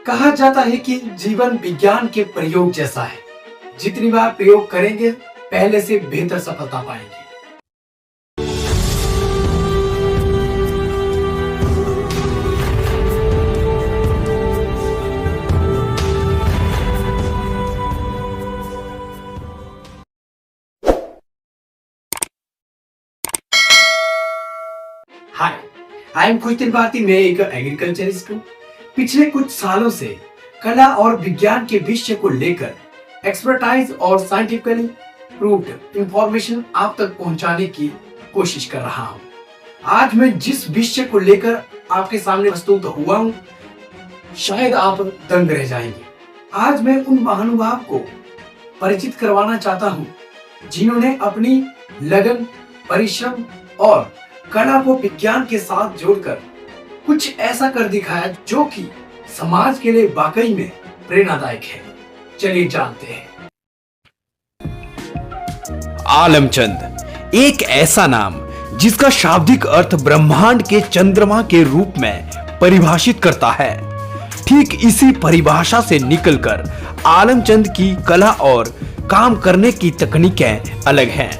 कहा जाता है कि जीवन विज्ञान के प्रयोग जैसा है। जितनी बार प्रयोग करेंगे पहले से बेहतर सफलता पाएंगे। हाय, आई एम खुशदिल भारती। मैं एक एग्रीकल्चरिस्ट हूँ। पिछले कुछ सालों से कला और विज्ञान के विषय को लेकर एक्सपर्टाइज और साइंटिफिकली प्रूव्ड इंफॉर्मेशन आप तक पहुंचाने की कोशिश कर रहा हूं। आज मैं जिस विषय को लेकर आपके सामने प्रस्तुत हुआ हूं, शायद आप दंग रह जाएंगे। आज मैं उन महानुभाव को परिचित करवाना चाहता हूं जिन्होंने अपनी लगन, परिश्रम और कला को विज्ञान के साथ जोड़कर कुछ ऐसा कर दिखाया जो कि समाज के लिए वाकई में प्रेरणादायक है। चलिए जानते हैं। आलमचंद एक ऐसा नाम जिसका शाब्दिक अर्थ ब्रह्मांड के चंद्रमा के रूप में परिभाषित करता है। ठीक इसी परिभाषा से निकलकर आलमचंद की कला और काम करने की तकनीकें अलग हैं।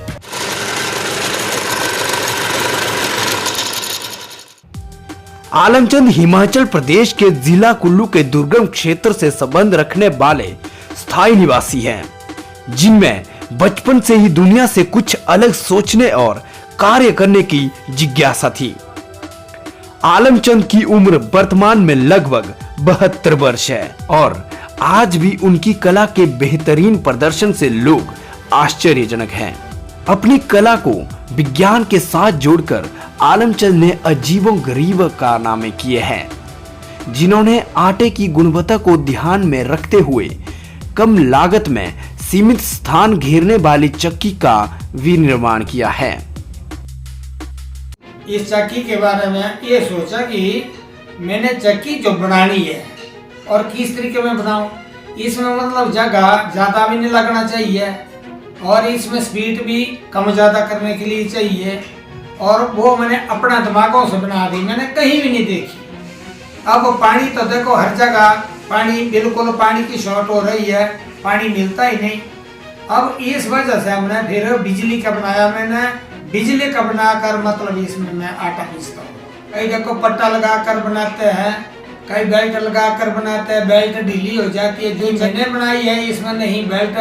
आलमचंद हिमाचल प्रदेश के जिला कुल्लू के दुर्गम क्षेत्र से संबंध रखने वाले स्थायी निवासी हैं, जिनमें बचपन से ही दुनिया से कुछ अलग सोचने और कार्य करने की जिज्ञासा थी। आलमचंद की उम्र वर्तमान में लगभग 72 वर्ष है और आज भी उनकी कला के बेहतरीन प्रदर्शन से लोग आश्चर्यजनक हैं। अपनी कला को विज्ञान के साथ जोड़कर आलमचंद ने अजीबो गरीब कारनामे किए हैं, जिन्होंने आटे की गुणवत्ता को ध्यान में रखते हुए कम लागत में सीमित स्थान घेरने वाली चक्की का विनिर्माण किया है। इस चक्की के बारे में ये सोचा कि मैंने चक्की जो बनानी है और किस तरीके में बनाऊं। इसमें मतलब जगह ज्यादा भी नहीं लगना चाहिए और इसमें स्पीड भी कम ज्यादा करने के लिए चाहिए, और वो मैंने अपना दिमागों से बना दी, मैंने कहीं भी नहीं देखी। अब पानी तो देखो हर जगह पानी, बिल्कुल पानी की शॉर्ट हो रही है, पानी मिलता ही नहीं। अब इस वजह से हमने फिर बिजली का बनाया। मैंने बिजली का बनाकर मतलब इसमें मैं आटा पीसता हूँ। कई देखो पट्टा लगा कर बनाते हैं, कई बेल्ट लगा कर बनाते हैं, बेल्ट ढीली हो जाती है। जो मैंने बनाई है इसमें नहीं, बेल्ट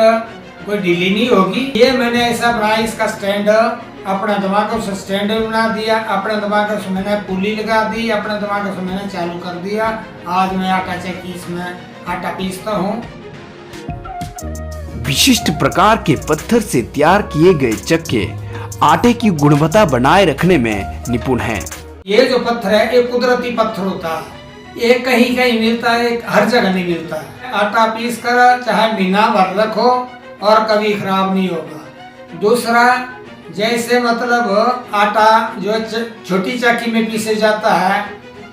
कोई ढीली नहीं होगी। ये मैंने ऐसा बनाया, इसका स्टैंड अपने दिमागों से स्टैंड बना दिया, अपने दिमागों से मैंने पुली लगा दी, अपने दिमागों से मैंने चालू कर दिया। आज मैं आटा चक्की इसमें आटा पीसता हूँ। विशिष्ट प्रकार के पत्थर से तैयार किए गए चक्के आटे की गुणवत्ता बनाए रखने में निपुण हैं। ये जो पत्थर है ये कुदरती पत्थर होता है, ये कहीं कहीं मिलता है, हर जगह नहीं मिलता है। आटा पीस कर चाहे महीना भर रखो और कभी खराब नहीं होगा। दूसरा, जैसे मतलब आटा जो छोटी चक्की में पीसे जाता है,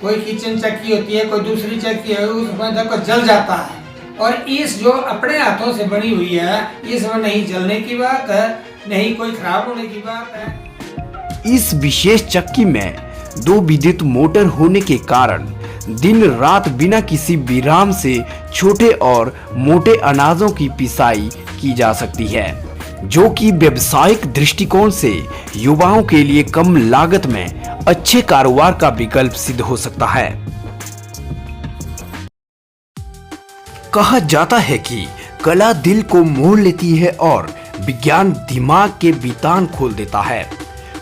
कोई किचन चक्की होती है, कोई दूसरी चक्की है, उसमें देखो जल जाता है। और इस जो अपने हाथों से बनी हुई है इसमें नहीं जलने की बात है, नहीं कोई खराब होने की बात है। इस विशेष चक्की में 2 विद्युत मोटर होने के कारण दिन रात बिना किसी विराम से छोटे और मोटे अनाजों की पिसाई की जा सकती है, जो कि व्यावसायिक दृष्टिकोण से युवाओं के लिए कम लागत में अच्छे कारोबार का विकल्प सिद्ध हो सकता है। कहा जाता है कि कला दिल को मोह लेती है और विज्ञान दिमाग के बीतान खोल देता है।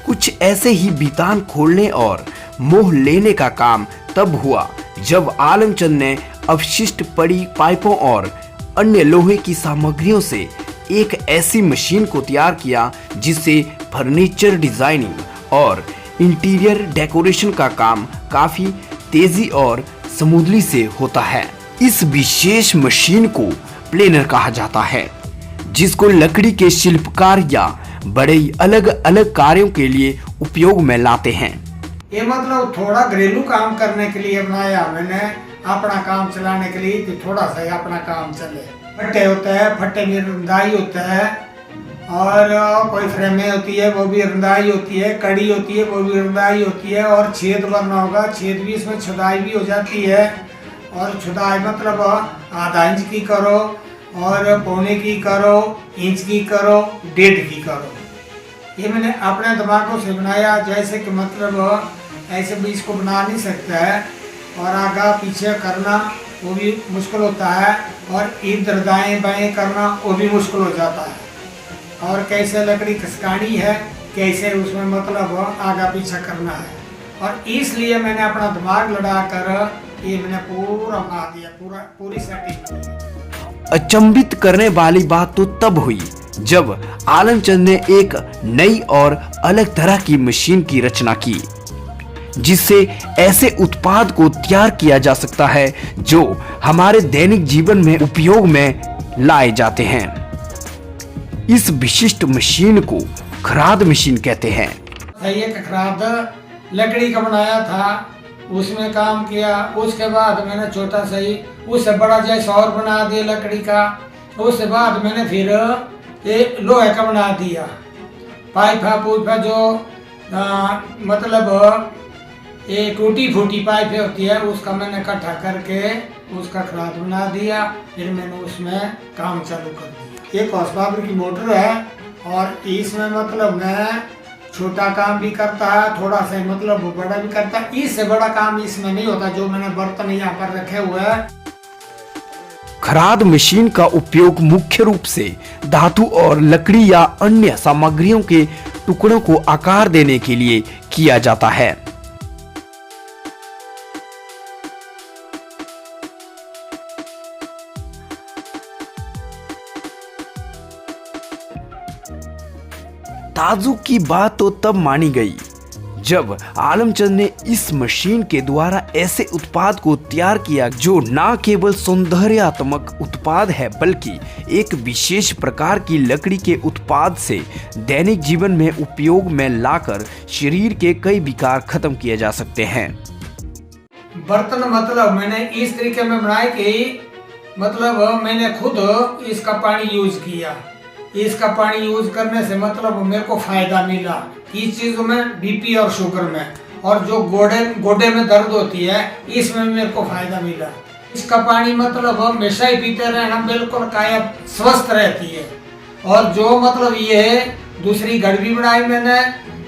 कुछ ऐसे ही बीतान खोलने और मोह लेने का काम तब हुआ जब आलमचंद ने अवशिष्ट पड़ी पाइपों और अन्य लोहे की सामग्रियों से एक ऐसी मशीन को तैयार किया जिससे फर्नीचर डिजाइनिंग और इंटीरियर डेकोरेशन का काम काफी तेजी और स्मूथली से होता है। इस विशेष मशीन को प्लेनर कहा जाता है, जिसको लकड़ी के शिल्पकार या बड़े अलग अलग कार्यों के लिए उपयोग में लाते हैं। ये मतलब थोड़ा घरेलू काम करने के लिए बनाया मैंने, अपना काम चलाने के लिए, कि थोड़ा सा अपना काम चले। फट्टे होते हैं, फट्टे में रंधाई होता है, और कोई फ्रेमें होती है वो भी रंधाई होती है, कड़ी होती है वो भी रंधाई होती है, और छेद भरना होगा, छेद भी इसमें छुदाई भी हो जाती है। और छुदाई मतलब आधा इंच की करो और पौने की करो, इंच की करो, 1.5 की करो। ये मैंने अपने दिमागों से बनाया, जैसे कि मतलब ऐसे भी इसको बना नहीं सकता है और आगा पीछे करना वो भी मुश्किल होता है और इधर दाएं बाएं करना वो भी मुश्किल हो जाता है। और कैसे लकड़ी खिसकानी है, कैसे उसमें मतलब आगा पीछा करना है, और इसलिए मैंने अपना दिमाग लड़ा कर ये मैंने पूरा बना दिया, पूरी सेटिंग की। अचंभित करने वाली बात तो तब हुई जब आलमचंद ने एक नई और अलग तरह की मशीन की रचना की, जिससे ऐसे उत्पाद को तैयार किया जा सकता है जो हमारे दैनिक जीवन में उपयोग में लाए जाते हैं। इस विशिष्ट मशीन को खराद मशीन कहते हैं। एक खराद लकड़ी का बनाया था, उसमें काम किया। उसके बाद मैंने छोटा सही उससे बड़ा जैसा और बना दिया लकड़ी का। उसके बाद मैंने फिर ये लोहे का बना दिया। पाइपा पूपा जो मतलब ये टूटी फूटी पाइप होती है उसका मैंने इकट्ठा करके उसका खराद बना दिया। फिर मैंने उसमें काम चालू कर दिया। एक हॉर्स पावर की मोटर है और इसमें मतलब मैं छोटा काम भी करता है, थोड़ा सा मतलब बड़ा भी करता है। इससे बड़ा काम इसमें नहीं होता जो मैंने बर्तन यहाँ पर रखे हुए हैं। खराद मशीन का उपयोग मुख्य रूप से धातु और लकड़ी या अन्य सामग्रियों के टुकड़ों को आकार देने के लिए किया जाता है। ताज्जुब की बात तो तब मानी गई जब आलमचंद ने इस मशीन के द्वारा ऐसे उत्पाद को तैयार किया जो न केवल सौंदर्यात्मक उत्पाद है बल्कि एक विशेष प्रकार की लकड़ी के उत्पाद से दैनिक जीवन में उपयोग में लाकर शरीर के कई विकार खत्म किए जा सकते हैं। बर्तन मतलब मैंने इस तरीके में बनाए कि मतलब मैंने खुद इसका पानी यूज किया। इसका पानी यूज करने से मतलब मेरे को फायदा मिला इस चीजों में, बीपी और शुगर में, और जो गोडे में दर्द होती है इसमें मेरे को फायदा मिला। इसका पानी मतलब हमेशा ही पीते रहना, बिल्कुल काया स्वस्थ रहती है। और जो मतलब ये दूसरी गड़बी बनाई मैंने,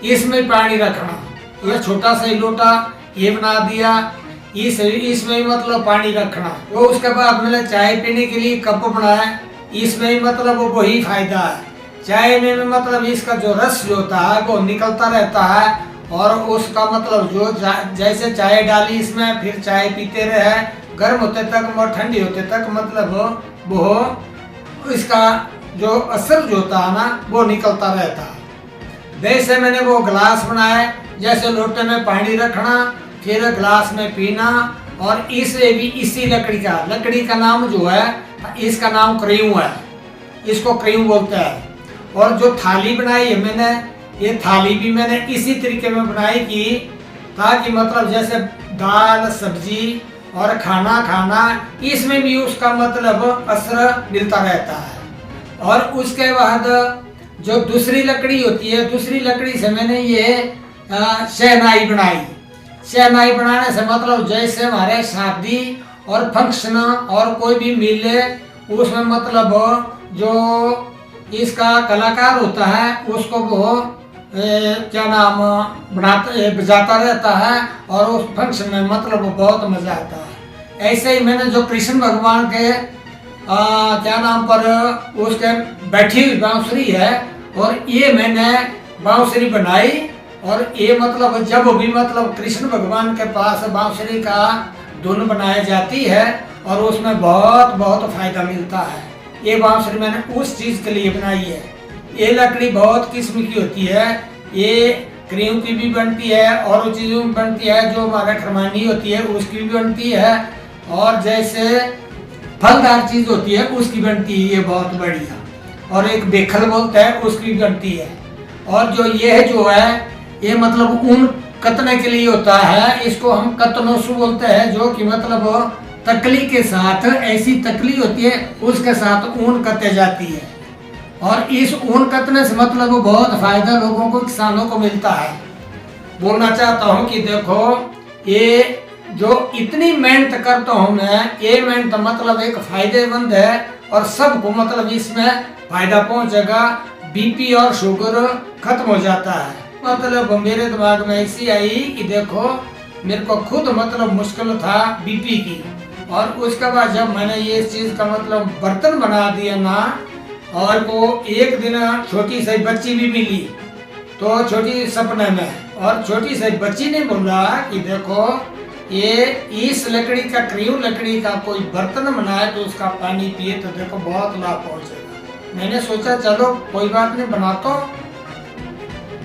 इसमें पानी रखना, ये छोटा सा ही लोटा ये बना दिया, इसमें मतलब पानी रखना। तो उसके बाद मैंने चाय पीने के लिए कप बनाया, इसमें ही मतलब वही फायदा है। चाय में मतलब इसका जो रस जो होता है वो निकलता रहता है, और उसका मतलब जो जैसे चाय डाली इसमें, फिर चाय पीते रहे गर्म होते तक और ठंडी होते तक, मतलब वो इसका जो असर जो होता है ना वो निकलता रहता है। वैसे मैंने वो गिलास बनाए, जैसे लोटे में पानी रखना, फिर गिलास में पीना। और इसे भी इसी लकड़ी का नाम जो है, इसका नाम क्रीम है, इसको क्रीम बोलते हैं। और जो थाली बनाई है मैंने, ये थाली भी मैंने इसी तरीके में बनाई कि ताकि मतलब जैसे दाल सब्जी और खाना इसमें भी उसका मतलब असर मिलता रहता है। और उसके बाद जो दूसरी लकड़ी होती है, दूसरी लकड़ी से मैंने ये शहनाई बनाई। शहनाई बनाने से मतलब जैसे हमारे शादी और फंक्शन और कोई भी मिले, उसमें मतलब जो इसका कलाकार होता है उसको वो क्या नाम बजाता रहता है, और उस फंक्शन में मतलब वो बहुत मजा आता है। ऐसे ही मैंने जो कृष्ण भगवान के क्या नाम पर उसके बैठी हुई बांसुरी है, और ये मैंने बांसुरी बनाई। और ये मतलब जब भी मतलब कृष्ण भगवान के पास बांसुरी का धुन बनाई जाती है और उसमें बहुत फायदा मिलता है। ये बांसुरी मैंने उस चीज के लिए बनाई है। ये लकड़ी बहुत किस्म की होती है, ये क्रीम की भी बनती है और चीजों में बनती है, जो हमारा खरमानी होती है उसकी भी बनती है, और जैसे फलदार चीज होती है उसकी बनती है ये बहुत बढ़िया। और एक बेखल बोलते हैं उसकी भी बनती है। और जो ये जो है ये मतलब ऊन कतने के लिए होता है, इसको हम कतनोसु बोलते हैं, जो कि मतलब तकली के साथ, ऐसी तकली होती है उसके साथ ऊन कते जाती है। और इस ऊन कतने से मतलब बहुत फायदा लोगों को, किसानों को मिलता है। बोलना चाहता हूँ कि देखो ये जो इतनी मेहनत करता हूँ मैं, ये मेहनत मतलब एक फायदेमंद है और सबको मतलब इसमें फायदा पहुंचेगा। बीपी और शुगर खत्म हो जाता है। मतलब मेरे दिमाग में ऐसी आई कि देखो मेरे को खुद मतलब मुश्किल था बीपी की, और उसके बाद जब मैंने ये चीज का मतलब बर्तन बना दिया ना, और वो एक दिन छोटी सी बच्ची भी मिली, तो छोटी सपने में, और छोटी सी बच्ची ने बोला कि देखो ये इस लकड़ी का, क्रीम लकड़ी का कोई बर्तन बनाए तो उसका पानी पिए तो देखो बहुत लाभ पहुंचेगा। मैंने सोचा चलो कोई बात नहीं, बनाता हूँ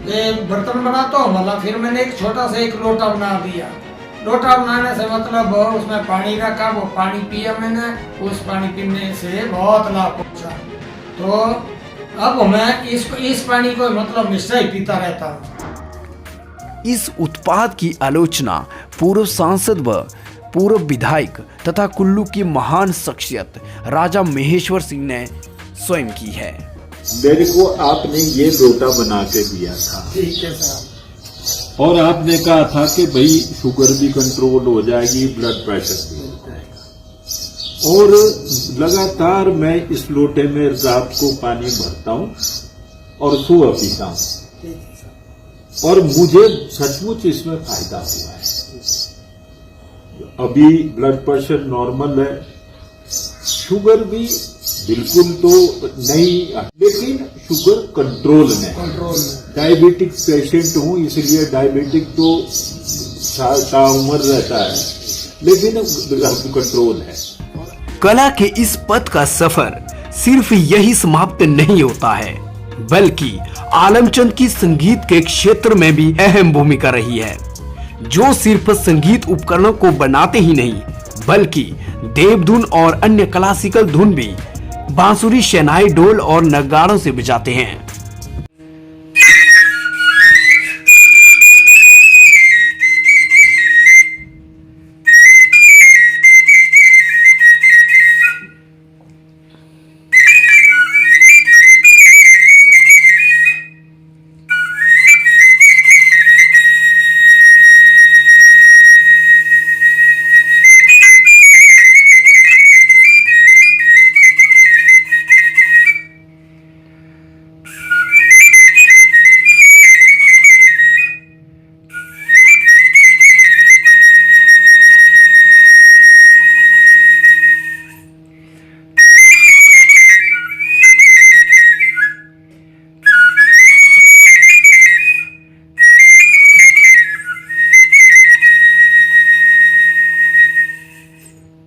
ये बर्तन बनाता हूँ। मतलब फिर मैंने एक छोटा सा एक लोटा बना दिया। लोटा बनाने से मतलब उसमें पानी रखा, वो पानी पिया मैंने, उस पानी पीने से बहुत लाभ पहुंचा। तो अब मैं इस पानी को मतलब निश्चय पीता रहता हूँ। इस उत्पाद की आलोचना पूर्व सांसद व पूर्व विधायक तथा कुल्लू की महान शख्सियत राजा महेश्वर सिंह ने स्वयं की है। मेरे को आपने ये लोटा बना के दिया था, ठीक है साहब, और आपने कहा था कि भाई शुगर भी कंट्रोल हो जाएगी, ब्लड प्रेशर भी हो जाएगा। और लगातार मैं इस लोटे में रात को पानी भरता हूँ और सुबह पीता हूँ, और मुझे सचमुच इसमें फायदा हुआ है। अभी ब्लड प्रेशर नॉर्मल है, शुगर भी बिल्कुल तो नहीं, लेकिन शुगर कंट्रोल में। डायबिटिक पेशेंट हूँ, इसलिए डायबिटिक तो उम्र रहता है, लेकिन कंट्रोल है। कला के इस पथ का सफर सिर्फ यही समाप्त नहीं होता है, बल्कि आलमचंद की संगीत के क्षेत्र में भी अहम भूमिका रही है, जो सिर्फ संगीत उपकरणों को बनाते ही नहीं बल्कि देवधुन और अन्य क्लासिकल धुन भी बांसुरी, शहनाई, ढोल और नगाड़ों से बजाते हैं।